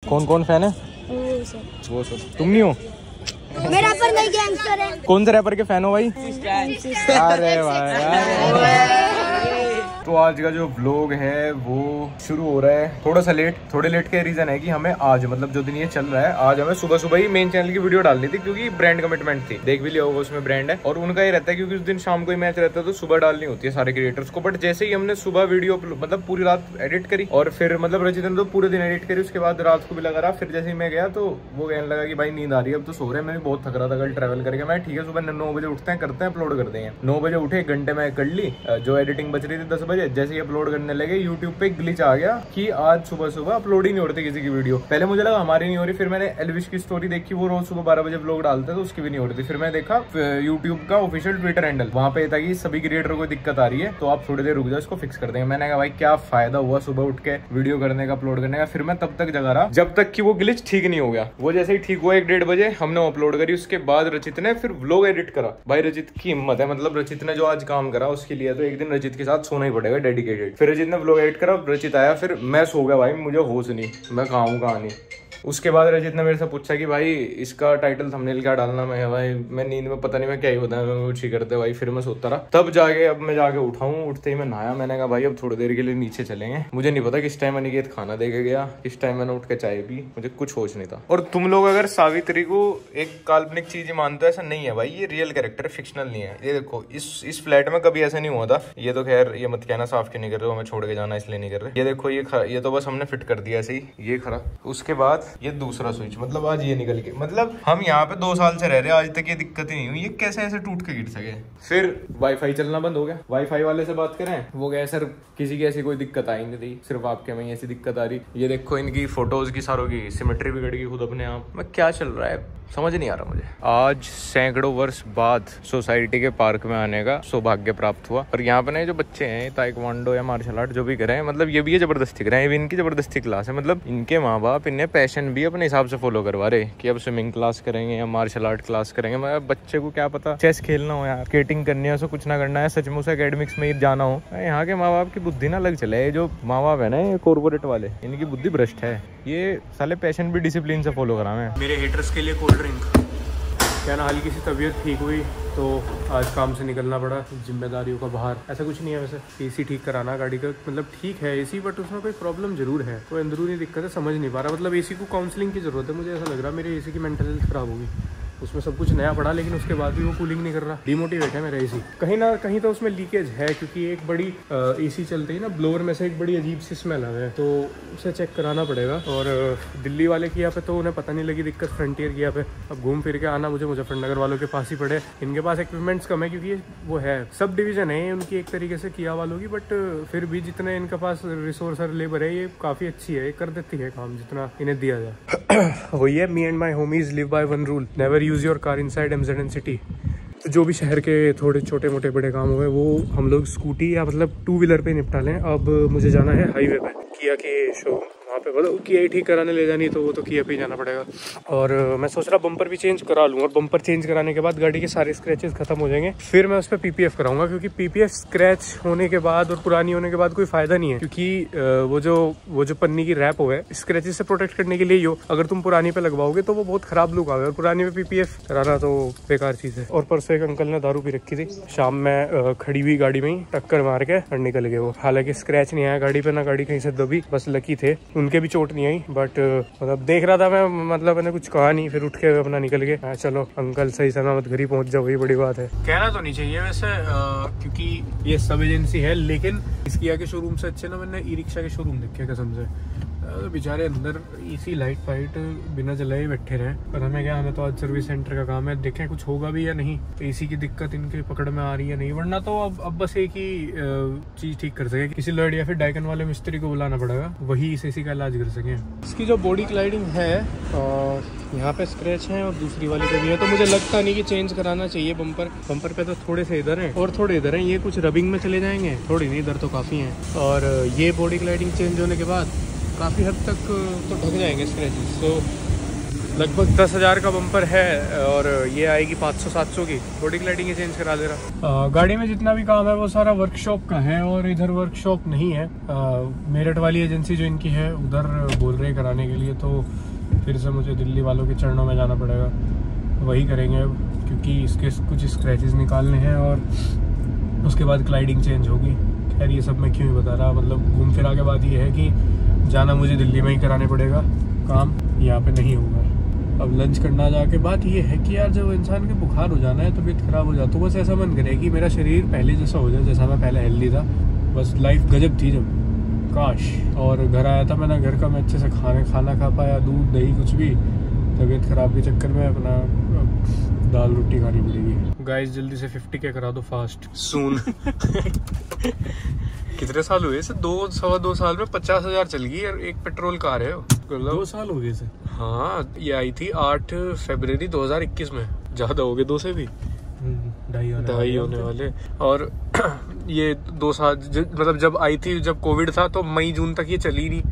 कौन कौन फैन है? वो सब तुम नहीं हो? मेरा रैपर नहीं, गैंगस्टर है। कौन से रैपर के फैन हो भाई? अरे भाई। तो आज का जो व्लॉग है वो शुरू हो रहा है थोड़ा सा लेट। थोड़े लेट के रीजन है कि हमें आज मतलब जो दिन ये चल रहा है, आज हमें सुबह सुबह ही मेन चैनल की वीडियो डालनी थी, क्योंकि ब्रांड कमिटमेंट थी। देख भी लिया होगा, उसमें ब्रांड है और उनका ये रहता है क्योंकि उस दिन शाम को ही मैच रहता है तो सुबह डालनी होती है सारे क्रिएटर्स को। बट जैसे ही हमने सुबह वीडियो मतलब पूरी रात एडिट करी और फिर मतलब रचित ने तो पूरे दिन एडिट करी, उसके बाद रात को भी लगा रहा। फिर जैसे ही मैं गया तो वो कहने लगा कि भाई नींद आ रही है, अब तो सो रहे हैं। मैं भी बहुत थक रहा था कल ट्रैवल करके। मैं ठीक है सुबह 9 बजे उठते हैं, करते हैं, अपलोड कर देंगे। 9 बजे उठे, 1 घंटे में कर ली जो एडिटिंग बच रही थी 10 बजे। जैसे ही अपलोड करने लगे यूट्यूब पे ग्लिच आ गया कि आज सुबह सुबह अपलोड ही नहीं होती किसी की वीडियो। पहले मुझे लगा हमारी नहीं हो रही, फिर मैंने एलविश की स्टोरी देखी, वो रोज सुबह 12 बजे व्लॉग डालते तो उसकी भी नहीं हो रही थी। फिर मैं देखा यूट्यूब का ऑफिशियल ट्विटर हैंडल, वहां पे था कि सभी क्रिएटर को दिक्कत आ रही है तो आप थोड़ी देर रुक जाओ, इसको फिक्स कर देंगे। मैंने कहा भाई क्या फायदा हुआ सुबह उठ के वीडियो करने का, अपलोड करने का। फिर मैं तब तक जगा रहा जब तक कि वो ग्लिच ठीक नहीं हो गया। वो जैसे ही ठीक हुआ 1-1:30 बजे हमने अपलोड करी। उसके बाद रचित ने फिर व्लॉग एडिट करा। भाई रचित की हिम्मत है, मतलब रचित ने जो आज काम करा उसके लिए तो एक दिन रचित के साथ सोना ही पड़ेगा डेडिकेटेड। फिर रचित ने व्लॉग एडिट करा, रचित आया, फिर मैं सो गया। भाई मुझे होश नहीं, मैं कहाँ हूँ कहाँ नहीं। उसके बाद रचित ने मेरे से पूछा कि भाई इसका टाइटल थंबनेल क्या डालना। मैं भाई मैं नींद में पता नहीं मैं क्या ही होता है, कुछ ही करते भाई। फिर मैं सोता रहा, तब जाके अब मैं जाके उठाऊँ। उठते ही मैं नहाया। मैंने कहा भाई अब थोड़ी देर के लिए नीचे चलेंगे। मुझे नहीं पता किस टाइम अनिकेत खाना देके गया, किस टाइम मैंने उठ के चाय पी, मुझे कुछ होश नहीं था। और तुम लोग अगर सावित्री को एक काल्पनिक चीज मानते हो, ऐसा नहीं है भाई, ये रियल कैरेक्टर, फिक्शनल नहीं है। ये देखो इस फ्लैट में कभी ऐसा नहीं हुआ था। ये तो खैर ये मत कहना साफ क्यों नहीं कर रहे हो, हमें छोड़ के जाना इसलिए नहीं कर रहे। ये देखो ये तो बस हमने फिट कर दिया ऐसे ही, ये खरा। उसके बाद ये दूसरा स्विच, मतलब आज ये निकल के, मतलब हम यहाँ पे 2 साल से रह रहे हैं, आज तक ये दिक्कत ही नहीं हुई। ये कैसे ऐसे टूट के गिर सके। फिर वाईफाई चलना बंद हो गया। वाईफाई वाले से बात करें, वो गए सर किसी की ऐसी कोई दिक्कत आई नहीं थी, सिर्फ आपके में ऐसी दिक्कत आ रही। ये देखो इनकी फोटोज की सारों की सिमेट्री बिगड़ गई खुद अपने आप। मैं क्या चल रहा है समझ नहीं आ रहा मुझे। आज सैकड़ों वर्ष बाद सोसाइटी के पार्क में आने का सौभाग्य प्राप्त हुआ। और यहाँ पे ना जो बच्चे हैं ताइक्वांडो या मार्शल आर्ट जो भी करें, मतलब ये भी ये जबरदस्ती करें, ये भी इनकी जबरदस्ती क्लास है। मतलब इनके माँ बाप इन्हें पैशन भी अपने हिसाब से फॉलो करवा रहे कि अब स्विमिंग क्लास करेंगे या मार्शल आर्ट क्लास करेंगे। मतलब बच्चे को क्या पता चेस खेलना हो या स्केटिंग करनी है, कुछ ना करना है, सचमुच एकेडमिक्स में जाना हो। यहाँ के माँ बाप की बुद्धि ना लग चले। जो माँ बाप है ना ये कॉर्पोरेट वाले, इनकी बुद्धि भ्रष्ट है। ये साले पैशन भी डिसिप्लिन से फॉलो करा मैं। मेरे हेटर्स के लिए कोल्ड ड्रिंक। क्या ना हल्की सी तबीयत ठीक हुई तो आज काम से निकलना पड़ा, जिम्मेदारियों का बाहर। ऐसा कुछ नहीं है वैसे। एसी ठीक कराना गाड़ी का, मतलब ठीक है एसी, बट उसमें कोई प्रॉब्लम जरूर है। कोई अंदरूनी दिक्कत है, समझ नहीं पा रहा। मतलब एसी को काउंसलिंग की जरूरत है। मुझे ऐसा लग रहा है मेरे एसी की मेंटल हेल्थ खराब होगी। उसमें सब कुछ नया पड़ा लेकिन उसके बाद भी वो कूलिंग नहीं कर रहा। डिमोटिवेट है मेरा एसी। कहीं ना कहीं तो उसमें लीकेज है, क्योंकि एक बड़ी एसी चलते ही ना ब्लोअर में से एक बड़ी अजीब सी स्मेल आ है, तो उसे चेक कराना पड़ेगा। और दिल्ली वाले किया पे तो उन्हें पता नहीं लगी दिक्कत, फ्रंटियर किया पे। अब घूम फिर के आना मुझे मुजफ्फरनगर वालों के पास ही पड़े। इनके पास इक्विपमेंट्स कम है क्योंकि वो है सब डिवीजन है उनकी एक तरीके से किया वालों की, बट फिर भी जितने इनके पास रिसोर्स और लेबर है ये काफ़ी अच्छी है, कर देती है काम जितना इन्हें दिया जाए। वही है, me and my homies live by one rule, never use your car inside MZN city. तो जो भी शहर के थोड़े छोटे मोटे बड़े काम हुए वो हम लोग स्कूटी या मतलब 2 व्हीलर पे निपटा लें। अब मुझे जाना है हाईवे पे, किया के शोरूम, वहाँ पे मतलब किया ही ठीक कराने ले जानी, तो वो तो किया पे ही जाना पड़ेगा। और मैं सोच रहा बम्पर भी चेंज करा लूँ, और बम्पर चेंज कराने के बाद गाड़ी के सारे स्क्रैचेस खत्म हो जाएंगे। फिर मैं उस पर PPF कराऊंगा, क्योंकि PPF स्क्रैच होने के बाद और पुरानी होने के बाद कोई फायदा नहीं है, क्योंकि वो जो पन्नी की रैप हो है स्क्रैचेस से प्रोटेक्ट करने के लिए ही हो। अगर तुम पुरानी पे लगवाओगे तो वो बहुत खराब लुक आएगा, और पुरानी पे PPF कराना तो बेकार चीज़ है। और परसों एक अंकल ने दारू पी रखी थी, शाम में खड़ी हुई गाड़ी में ही टक्कर मार के और निकल गए वो। हालांकि स्क्रैच नहीं आया गाड़ी पे, ना गाड़ी कहीं से दबी, बस लकी थे, उनके भी चोट नहीं आई। बट मतलब देख रहा था मैं, मतलब मैंने कुछ कहा नहीं, फिर उठ के अपना निकल गए। चलो अंकल सही सलामत घर ही पहुंच जाओ, वही बड़ी बात है। कहना तो नहीं चाहिए वैसे, क्योंकि ये सब एजेंसी है, लेकिन इस किया के शोरूम से अच्छे ना मैंने ई रिक्शा के शोरूम देखे कसम से। बेचारे अंदर इसी लाइट फाइट बिना जलाए बैठे रहे, पर हमें क्या, हमें तो आज सर्विस सेंटर का काम है, देखें कुछ होगा भी या नहीं, तो इसी की दिक्कत इनके पकड़ में आ रही है नहीं, वरना तो अब बस एक ही चीज ठीक कर सके, किसी लर्ड या फिर डाइकन वाले मिस्त्री को बुलाना पड़ेगा, वही इस एसी का इलाज कर सके। इसकी जो बॉडी क्लाइडिंग है और यहाँ पे स्क्रैच है और दूसरी वाली पे भी है, तो मुझे लगता नहीं कि चेंज कराना चाहिए। बम्पर पे तो थोड़े से इधर हैं और थोड़े इधर हैं, ये कुछ रबिंग में चले जाएंगे, थोड़ी नहीं, इधर तो काफ़ी हैं। और ये बॉडी क्लाइडिंग चेंज होने के बाद काफ़ी हद तक तो ढक जाएंगे स्क्रैचेस। तो लगभग 10,000 का बम्पर है और ये आएगी 500-700 की। थोड़ी लाइटिंग चेंज करा दे रहा। गाड़ी में जितना भी काम है वो सारा वर्कशॉप का है और इधर वर्कशॉप नहीं है। मेरठ वाली एजेंसी जो इनकी है उधर बोल रहे कराने के लिए, तो फिर से मुझे दिल्ली वालों के चरणों में जाना पड़ेगा, वही करेंगे क्योंकि इसके कुछ स्क्रैचेस निकालने हैं और उसके बाद क्लाइडिंग चेंज होगी। खैर ये सब मैं क्यों ही बता रहा, मतलब घूम फिरा के बात ये है कि जाना मुझे दिल्ली में ही कराने पड़ेगा, काम यहाँ पे नहीं होगा। अब लंच करना जाके बात ये है कि यार जब इंसान के बुखार हो जाना है, तबीयत खराब हो जाती, तो बस ऐसा मन करे कि मेरा शरीर पहले जैसा हो जाए जैसा मैं पहले हेल्दी था। बस लाइफ गजब थी जब, काश। और घर आया था मैंने, घर का मैं अच्छे से खाना खा पाया, दूध दही कुछ भी। तबीयत खराब के चक्कर में अपना दाल रोटी खानी पड़ेगी। गाइस जल्दी से 50 के करा दो फास्ट सून। कितने साल हुए इसे? 2-2.25 साल में 50,000 चल गई और एक पेट्रोल कार है। 2 साल हो गए इसे। हाँ, ये आई थी 8 फरवरी 2021 में। ज्यादा हो गए 2 से भी, 2.5 होने वाले। और ये 2 साल मतलब जब आई थी, जब कोविड था तो मई जून तक ये चली नहीं।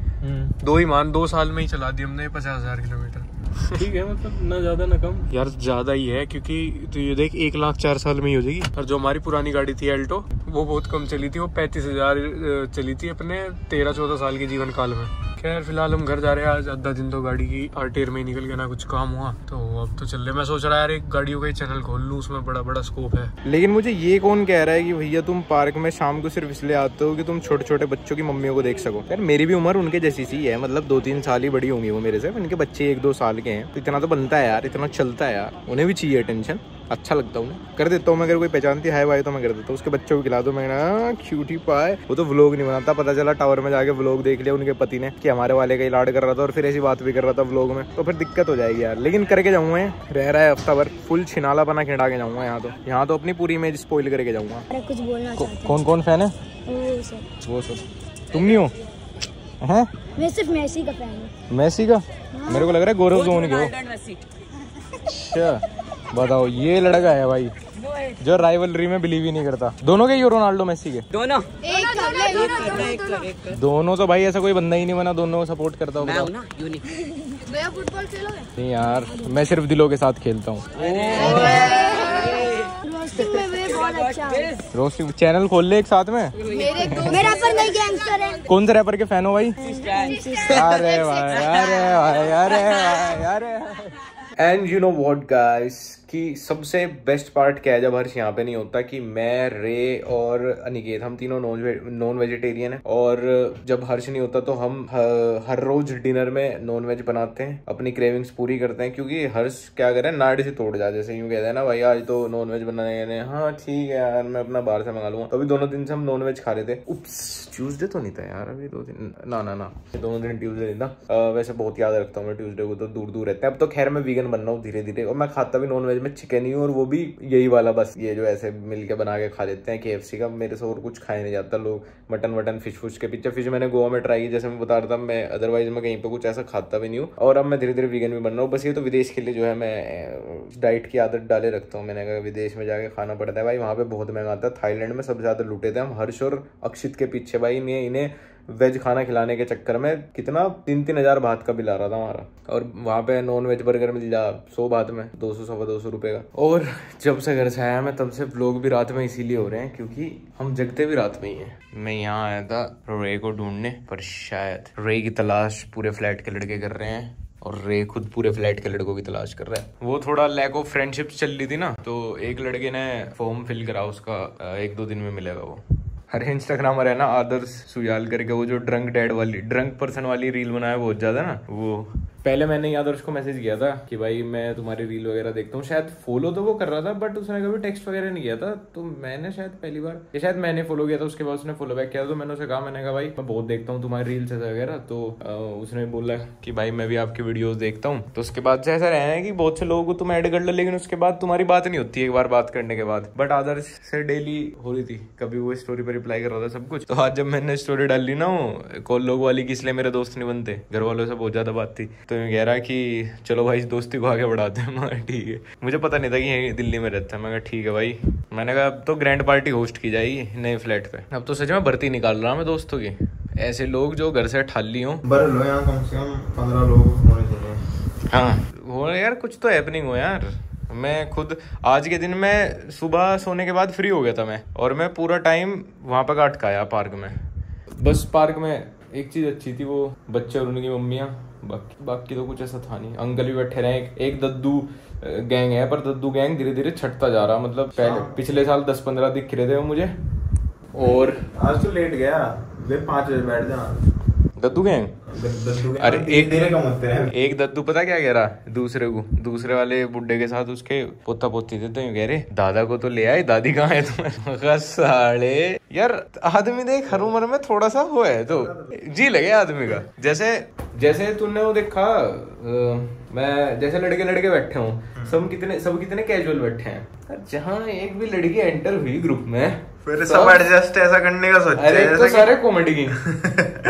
2 साल में ही चला दी हमने 50,000 किलोमीटर। ठीक है, मतलब ना ज्यादा ना कम। यार ज्यादा ही है क्योंकि तो ये देख 1 लाख 4 साल में ही हो जाएगी। और जो हमारी पुरानी गाड़ी थी एल्टो, वो बहुत कम चली थी, वो 35,000 चली थी अपने 13-14 साल के जीवन काल में। खैर फिलहाल हम घर जा रहे हैं। आज आधा दिन तो गाड़ी की आरटीआर में निकल गया, ना कुछ काम हुआ, तो अब तो चल रहे। मैं सोच रहा यार एक गाड़ियों का ही चैनल खोल लूँ, उसमें बड़ा स्कोप है। लेकिन मुझे ये कौन कह रहा है कि भैया तुम पार्क में शाम को सिर्फ इसलिए आते हो कि तुम छोटे छोटे बच्चों की मम्मियों को देख सको। यार मेरी भी उम्र उनके जैसी सी है, मतलब 2-3 साल ही बड़ी होंगी वो मेरे से। उनके बच्चे 1-2 साल के हैं, तो इतना तो बनता है यार, इतना चलता है यार। उन्हें भी चाहिए अटेंशन, अच्छा लगता हूँ, कर देता हूँ मैं। अगर कोई पहचानती हाय वाई तो मैं कर देता हूँ। उसके बच्चों को खिला दो, मैं क्यूटी पाए। वो तो व्लॉग नहीं बनाता, पता चला टावर में जाके व्लॉग देख लिया उनके पति ने कि हमारे वाले का ही लाड कर रहा था और फिर ऐसी बात भी कर रहा था व्लॉग में, तो फिर दिक्कत हो जाएगी यार। लेकिन करके जाऊंगा, रह रहा है हफ्ता भर, फुल छिनाला बना खिंडा के जाऊंगा। यहाँ तो अपनी पूरी इमेज स्पॉइल करके जाऊंगा। कुछ बोलना चाहते कौन कौन फैन है? वो सब तुम नहीं हो? हैं? मैं सिर्फ मेसी का फैन हूँ। मेसी का? मेरे को लग रहा है गौरव धोनी के हो। अच्छा बताओ, ये लड़का है भाई जो राइवलरी में बिलीव ही नहीं करता। दोनों के ही हो, रोनाल्डो मेसी के? दोनों तो भाई ऐसा कोई बंदा ही नहीं बना दोनों को सपोर्ट करता होगा। फुटबॉल खेलोगे? नहीं यार, मैं सिर्फ दिलों के साथ खेलता हूँ। रोस्टिंग चैनल खोल ले एक साथ में। मेरा पर नई गैंगस्टर है। कौन से रैपर के फैन हो भाई? अरे भाई, अरे भाई, अरे भाई, अरे। And you know what guys, कि सबसे बेस्ट पार्ट क्या है जब हर्ष यहाँ पे नहीं होता, कि मैं, रे और अनिकेत, हम तीनों नॉन वेजिटेरियन है। और जब हर्ष नहीं होता तो हम हर रोज डिनर में नॉन वेज बनाते हैं, अपनी क्रेविंग्स पूरी करते हैं। क्योंकि हर्ष क्या करे, नाड़ी से तोड़ जा, जैसे यूँ कहते हैं ना भाई आज तो नॉन वेज बनाने, हाँ ठीक है यार मैं अपना बाहर से मंगा लूंगा। तो अभी दोनों दिन से हम नॉन वेज खा रहे थे। उप्स, ट्यूसडे तो नहीं था यार अभी 2 दिन, ना दोनों दिन ट्यूसडे नहीं था। वैसे बहुत याद रखता हूँ मैं ट्यूसडे को, तो दूर रहते हैं। अब तो खैर मैं वीगन बन रहा हूँ धीरे धीरे, और मैं खाता भी नॉन वेज में चिकन ही, और वो भी यही वाला, बस ये जो ऐसे मिलके बना के खा लेते हैं KFC का। मेरे से और कुछ खाया नहीं जाता। लोग मटन फिश के पीछे। फिश मैंने गोवा में ट्राई की, जैसे मैं बता रहा था, मैं अदरवाइज मैं कहीं पे कुछ ऐसा खाता भी नहीं हूँ। और अब मैं धीरे धीरे वीगन भी बन रहा हूँ। बस ये तो विदेश के लिए जो है मैं डाइट की आदत डाले रखता हूँ। मैंने कहा विदेश में जाके खाना पड़ता है भाई, वहाँ पे बहुत महंगा आता है। थाईलैंड में सबसे ज्यादा लूटे थे हम हर्ष और अक्षित के पीछे भाई। इन्हें वेज खाना खिलाने के चक्कर में कितना 3-3 हज़ार बात का बिल आ रहा था हमारा। और वहाँ पे नॉन वेज बर्गर मिल जा 100 बात में, 200-250 रुपए का। और जब से घर से आया मैं तब से व्लॉग भी रात में इसीलिए हो रहे हैं क्योंकि हम जगते भी रात में ही हैं। मैं यहाँ आया था रे को ढूंढने, पर शायद रे की तलाश पूरे फ्लैट के लड़के कर रहे हैं और रे खुद पूरे फ्लैट के लड़कों की तलाश कर रहा है। वो थोड़ा लैक ऑफ फ्रेंडशिप चल रही थी ना, तो एक लड़के ने फॉर्म फिल करा, उसका 1-2 दिन में मिलेगा वो। अरे इंस्टाग्रामर है ना आदर्श सुजाल करके, वो जो ड्रंक पर्सन वाली रील बनाया बहुत ज्यादा ना, वो पहले मैंने आदर्श को मैसेज किया था कि भाई मैं तुम्हारी रील वगैरह देखता हूँ। शायद फॉलो तो वो कर रहा था बट उसने कभी टेक्स्ट वगैरह नहीं किया था। तो मैंने शायद पहली बार, या शायद मैंने फॉलो किया था, उसके बाद उसने फॉलो बैक किया। तो मैंने उसे कहा, मैंने कहा भाई मैं बहुत देखता हूँ तुम्हारी रील्स वगैरह। तो उसने बोला कि भाई मैं भी आपकी वीडियोस देखता हूँ। तो उसके बाद से ऐसा रहा है कि बहुत से लोगों को तुम ऐड कर लो, लेकिन उसके बाद तुम्हारी बात नहीं होती एक बार बात करने के बाद। बट आदर्श से डेली हो रही थी, कभी वो स्टोरी पर रिप्लाई कर रहा था सब कुछ। तो आज जब मैंने स्टोरी डाली ना वो कॉल लोग वाली की, इसलिए मेरे दोस्त नहीं बनते, घर वालों से बहुत ज्यादा बात थी, तो मैं कह रहा कि चलो भाई इस दोस्ती को आगे बढ़ाते हैं। मैं ठीक है, मुझे पता नहीं था कि यहीं दिल्ली में रहता है। मैं कहा ठीक है भाई। मैंने कहा अब तो ग्रैंड पार्टी होस्ट की जाएगी नए फ्लैट पे। अब तो सच में भर्ती निकाल रहा हूं मैं दोस्तों की, ऐसे लोग जो घर से ठाली हो। भर लो यहाँ कम से कम 15 लोग होने चाहिए। हाँ हो यार, कुछ तो हैपनिंग हो यार। मैं खुद आज के दिन में सुबह सोने के बाद फ्री हो गया था मैं, और मैं पूरा टाइम वहाँ पर काट का आया पार्क में। बस पार्क में एक चीज़ अच्छी थी, वो बच्चे और उनकी मम्मियाँ, बाकी तो कुछ ऐसा था नहीं। अंकल भी बैठे रहे। एक दद्दू गैंग है, पर दद्दू गैंग धीरे धीरे छटता जा रहा। मतलब पहले पिछले साल 10-15 दिख रहे थे वो मुझे, और आज तो लेट गया। 5 बजे बैठ जा। दद्दू गैंग। अरे एक दद्दू पता क्या कह रहा दूसरे वाले बुड्ढे के साथ, उसके पोता पोती थे, तो यूं कह रहे दादा को तो ले आए, दादी कहाँ है तुम्हारे? साले यार, आदमी देख हर उम्र में थोड़ा सा वो है तो जी लगे आदमी का। जैसे तूने वो देखा, मैं जैसे लड़के बैठे हूँ, सब कितने कैजुअल बैठे हैं। जहाँ एक भी लड़की एंटर हुई ग्रुप में, फिर सब एडजस्ट ऐसा करने का सोचते हैं। अरे तो सारे कॉमेडी की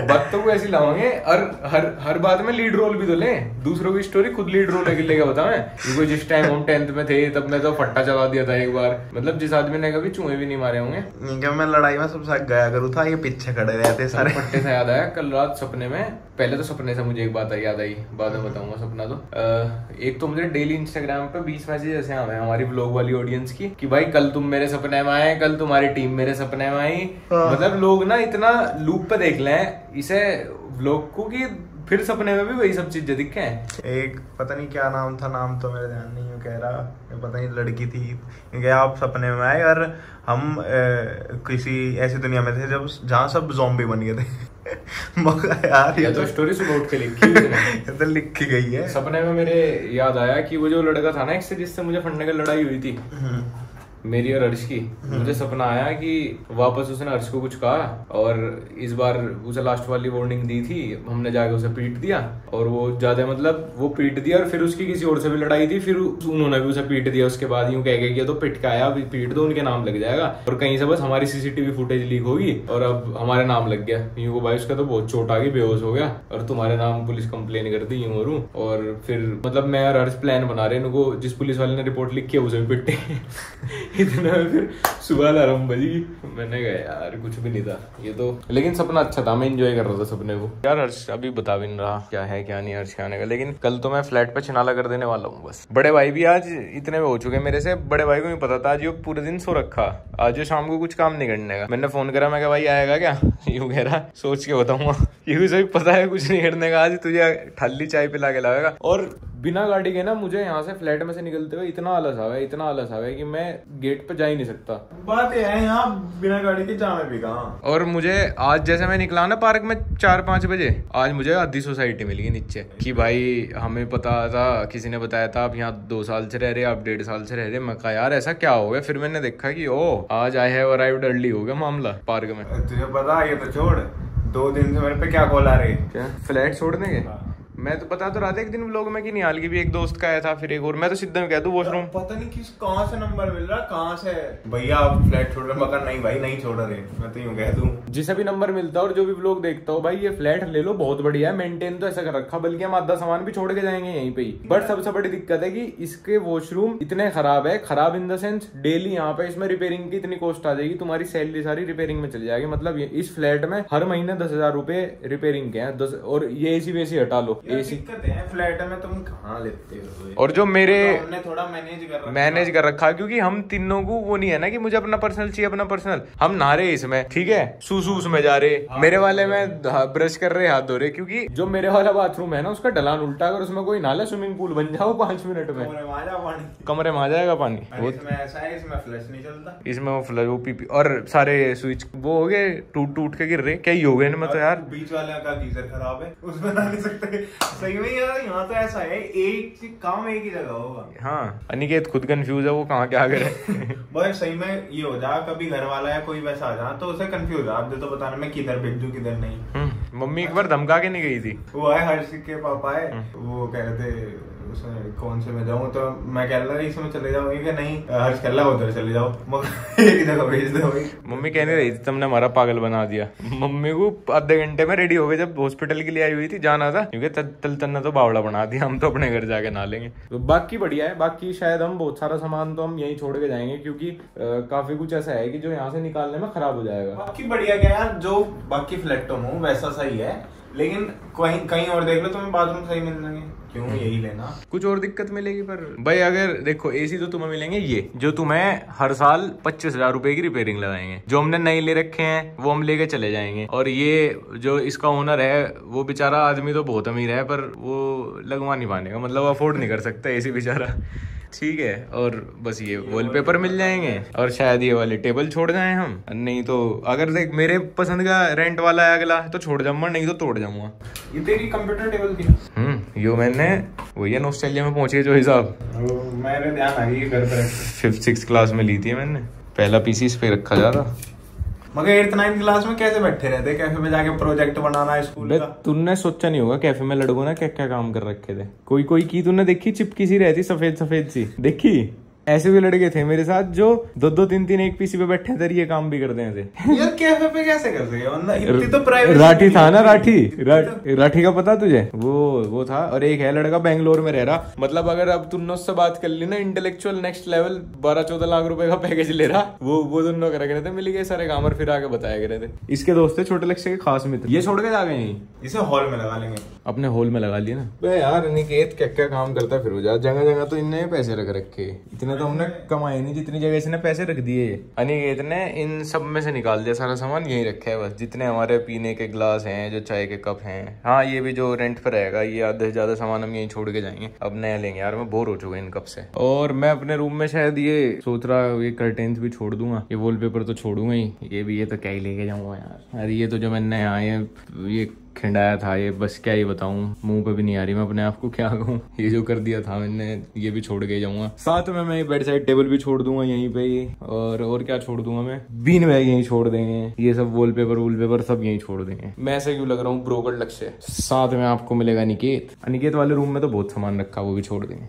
बातों को ऐसी लाओगे, और हर बात में लीड रोल भी तो ले। दूसरों की स्टोरी खुद लीड रोल लेके बताओ। जिस टाइम हम 10th में थे, तब मैं तो फट्टा चला दिया था एक बार। मतलब जिस आदमी ने कभी चूहे भी नहीं मारे होंगे। मैं लड़ाई में सबसे गया करूँ था, ये पीछे खड़े रहते सारे। फट्टे से याद आया, कल रात सपने में, पहले तो सपने से मुझे एक बात याद आई, बाद में बताऊंगा सपना। तो एक तो मुझे डेली इंस्टाग्राम पे 20 मैसेज ऐसे आए हैं हमारी ब्लॉग वाली ऑडियंस की, कि भाई कल तुम मेरे सपने में आए, कल तुम्हारी टीम मेरे सपने में आई। मतलब लोग ना इतना लूप पे देख लें इसे व्लॉग को, कि फिर सपने में भी वही सब चीजें दिखे हैं। एक पता नहीं क्या नाम था, नाम तो मेरे ध्यान नहीं, कह रहा पता नहीं लड़की थी, आप सपने में आए और हम किसी ऐसी दुनिया में थे जहाँ सब ज़ॉम्बी बन गए थे। मगर यार ये तो स्टोरी सुबह उठ के लिखी ये तो लिखी गई है। सपने में मेरे याद आया कि वो जो लड़का था ना एक से, जिससे मुझे फंडे की लड़ाई हुई थी मेरी और हर्ष की, मुझे सपना आया कि वापस उसने हर्ष को कुछ कहा, और इस बार उसे लास्ट वाली वार्निंग दी थी, हमने जाके उसे पीट दिया, और वो ज्यादा मतलब वो पीट दिया, और फिर उसकी किसी और से भी लड़ाई थी, फिर उन्होंने भी उसे पीट दिया। उसके बाद यूं कह गया तो पिट के आया, पीट दो, उनके नाम लग जाएगा, और कहीं से बस हमारी सीसीटीवी फुटेज लीक होगी और अब हमारे नाम लग गया। यूं को भाई उसका तो बहुत चोट आ गई, बेहोश हो गया, और तुम्हारे नाम पुलिस कंप्लेन कर दी यूं और और फिर मतलब मैं और हर्ष प्लान बना रहे, इनको जिस पुलिस वाले ने रिपोर्ट लिखी है उसे भी पिटे। इतना फिर सुबह अलार्म बजी, मैंने कहा यार कुछ भी नहीं था ये तो, लेकिन सपना अच्छा था, मैं एंजॉय कर रहा था सपने को। यार हर्ष अभी बता भी नहीं रहा क्या है क्या नहीं हर्ष खाने का, लेकिन कल तो मैं फ्लैट पे छिनाला कर देने वाला हूँ बस। बड़े भाई भी आज इतने में हो चुके मेरे से, बड़े भाई को नहीं पता था, आज ये पूरे दिन सो रखा, आज शाम को कुछ काम नहीं करने का। मैंने फोन करा, मैं कहा भाई आएगा क्या? यूं कह रहा सोच के बताऊंगा। ये सभी पता है कुछ नहीं करने का, आज तुझे ठल्ली चाय पिला के लाएगा। और बिना गाड़ी के ना मुझे यहाँ से फ्लैट में से निकलते हुए इतना आलस आ गया कि मैं गेट पे जा ही नहीं सकता। बात ये है यहाँ बिना गाड़ी के जामे भी कहाँ। और मुझे आज जैसे मैं निकला ना पार्क में 4-5 बजे, आज मुझे आधी सोसाइटी मिल गई नीचे कि भाई हमें पता था, किसी ने बताया था आप यहाँ 2 साल से रह रहे, आप 1.5 साल से रह रहे। मैं कहा यार ऐसा क्या हो गया, फिर मैंने देखा कि आज आई हैव अराइव्ड अर्ली हो गया मामला पार्क में। तुझे पता ये तो छोड़, 2 दिन से मेरे पे क्या कॉल आ रहे, क्या फ्लैट छोड़ने के? मैं तो बता तो रहा था एक दिन व्लॉग में कि निहाल की भी एक दोस्त का आया था, फिर एक और। मैं तो सीधा में कह दूं वॉशरूम, पता नहीं कहाँ से नंबर मिल रहा, कहाँ से भैया आप फ्लैट छोड़ रहे? मगर नहीं भाई नहीं छोड़ रहे, मैं तो यूं कह दूं। जिसे भी नंबर मिलता है और जो भी व्लॉग देखता हो, भाई ये फ्लैट ले लो, बहुत बढ़िया है, मेंटेन तो ऐसा कर रखा, बल्कि हम आधा सामान भी छोड़ के जाएंगे यहीं पे ही। बट सबसे बड़ी दिक्कत है कि इसके वॉशरूम इतने खराब है, खराब इन द सेंस डेली यहाँ पे इसमें रिपेयरिंग की इतनी कॉस्ट आ जाएगी, तुम्हारी सैलरी सारी रिपेयरिंग में चली जाएगी। मतलब इस फ्लैट में हर महीने 10,000 रुपए रिपेयरिंग के हैं, और ये एसी वेसी हटा लो, एसी फ्लैट में तुम कहाँ लेते हो? और जो मेरे हमने थोड़ा मैनेज कर रखा, क्योंकि हम तीनों को वो नहीं है ना कि मुझे अपना पर्सनल चाहिए, अपना पर्सनल। हम नहा रहे इसमें, ठीक है, सूसू में जा रहे, मेरे वाले में ब्रश कर रहे, हाथ धो रहे, क्योंकि जो मेरे वाला बाथरूम है ना उसका ढलान उल्टा, अगर उसमें कोई नाला स्विमिंग पूल बन जाओ 5 मिनट में कमरे में आ जाएगा पानी। इसमें फ्लश नहीं चलता, इसमें वो फ्लश वो पीपी और सारे स्विच वो हो गए टूट के गिर रहे। क्या ही हो गए इनमें तो यार। बीच वाले का गीजर खराब है, उसमें ना नहीं सकते। सही में यार यहाँ तो ऐसा है, एक काम एक ही जगह होगा। हाँ अनिकेत खुद कंफ्यूज है, वो कहाँ क्या करे। बस सही में ये हो जा, कभी घर वाला है कोई वैसा आ जा तो उसे कंफ्यूज आप दे तो बताना मैं किधर भेजूं किधर नहीं। मम्मी एक बार धमका के नहीं गई थी। वो है हर्ष के पापा है, वो कह रहे थे कौन से में जाऊं, तो मैं कह रहा इसमें चले जाओ, कि नहीं हर्ष कह रहा उधर चले जाओ, एक जगह भेज दो। मम्मी कहने रही थी तुमने हमारा पागल बना दिया। मम्मी को आधे घंटे में रेडी हो गए, जब हॉस्पिटल के लिए आई हुई थी, जाना था, क्योंकि तन्ना तो बावड़ा बना दिया, हम तो अपने घर जाके नहा लेंगे। तो बाकी बढ़िया है, बाकी शायद हम बहुत सारा सामान तो हम यहीं छोड़ के जाएंगे, क्योंकि काफी कुछ ऐसा है कि जो यहाँ से निकालने में खराब हो जाएगा। बाकी बढ़िया क्या यार, जो बाकी फ्लैटों में वैसा सही है, लेकिन कहीं और देख लो तुम्हें बाथरूम सही मिल जाएंगे, क्यों, यही लेना। कुछ और दिक्कत मिलेगी पर भाई अगर देखो एसी तो तुम्हें मिलेंगे ये जो तुम्हें हर साल 25,000 रुपए की रिपेयरिंग लगाएंगे। जो हमने नए ले रखे हैं वो हम लेके चले जाएंगे। और ये जो इसका ओनर है वो बेचारा आदमी तो बहुत अमीर है पर वो लगवा नहीं पाने का, मतलब अफोर्ड नहीं कर सकता एसी बेचारा। ठीक है, और बस ये वॉलपेपर मिल जाएंगे और शायद ये वाले टेबल छोड़ जाएं हम। नहीं तो अगर देख मेरे पसंद का रेंट वाला है अगला तो छोड़ जाऊंगा, नहीं तो तोड़ जाऊंगा। ये तेरी कंप्यूटर टेबल थी? यो मैंने वही है ऑस्ट्रेलिया में पहुंचे जो हिसाब मेरे ध्यान आ गई घर पर 5th-6th क्लास में ली थी मैंने। पहला पीसी इस पे रखा जा रहा। मगर 8th-9th क्लास में कैसे बैठे रहते कैफे में जाके प्रोजेक्ट बनाना स्कूल का? तूने सोचा नहीं होगा कैफे में लड़कों ने क्या क्या काम कर रखे थे। कोई की तूने देखी चिपकी सी रहती सफेद सफेद सी देखी। ऐसे भी लड़के थे मेरे साथ जो 2-2 3-3 एक पीसी पे बैठे थे, ये काम भी करते थे। यार कैफे पे कैसे करते हैं? इतनी तो प्राइवेसी। राठी था ना, राठी का पता तुझे? वो था। और एक है लड़का बेंगलोर में रह रहा, मतलब अगर अब तुमने उससे बात कर ली ना इंटेलेक्चुअल नेक्स्ट लेवल 12-14 लाख रुपए का पैकेज ले रहा। वो दोनों कर रहे थे, मिल गए सारे काम और फिर आगे बताया गए थे। इसके दोस्त थे छोटे लक्ष्य के खास मित्र। ये छोड़ के जा गए। इसे हॉल में लगा लेंगे, अपने हॉल में लगा लिया ना। यार निकेत क्या क्या काम करता फिर जगह जगह तो इनने पैसे रख रखे। इतने तो हमने कमाए नहीं जितनी जगह इसने पैसे रख दिए। अनिकेत ने इन सब में से निकाल दिया सारा सामान, यही रखा है बस। जितने हमारे पीने के ग्लास हैं, जो चाय के कप हैं, हाँ ये भी जो रेंट पे रहेगा, ये आधे से ज्यादा सामान हम यहीं छोड़ के जाएंगे। अब नया लेंगे यार, मैं बोर हो चुका इन कप से। और मैं अपने रूम में शायद ये सोच रहा ये कर्टेन्स भी छोड़ दूंगा, ये वॉलपेपर तो छोड़ूंगा ही। ये भी ये तो क्या ही लेके जाऊंगा यार। अरे ये तो जो मैंने यहाँ ये खिंडाया था, ये बस क्या ही बताऊं, मुंह पे भी नहीं आ रही मैं अपने आप को क्या कहूं। ये जो कर दिया था मैंने, ये भी छोड़ के जाऊंगा। साथ में मैं बेड साइड टेबल भी छोड़ दूंगा यहीं पे ही। और क्या छोड़ दूंगा मैं, बीन बैग यहीं छोड़ देंगे। ये सब वॉलपेपर सब यहीं छोड़ देंगे। मैं ऐसे क्यों लग रहा हूँ ब्रोकर लग से। साथ में आपको मिलेगा अनिकेत वाले रूम में तो बहुत सामान रखा, वो भी छोड़ देंगे।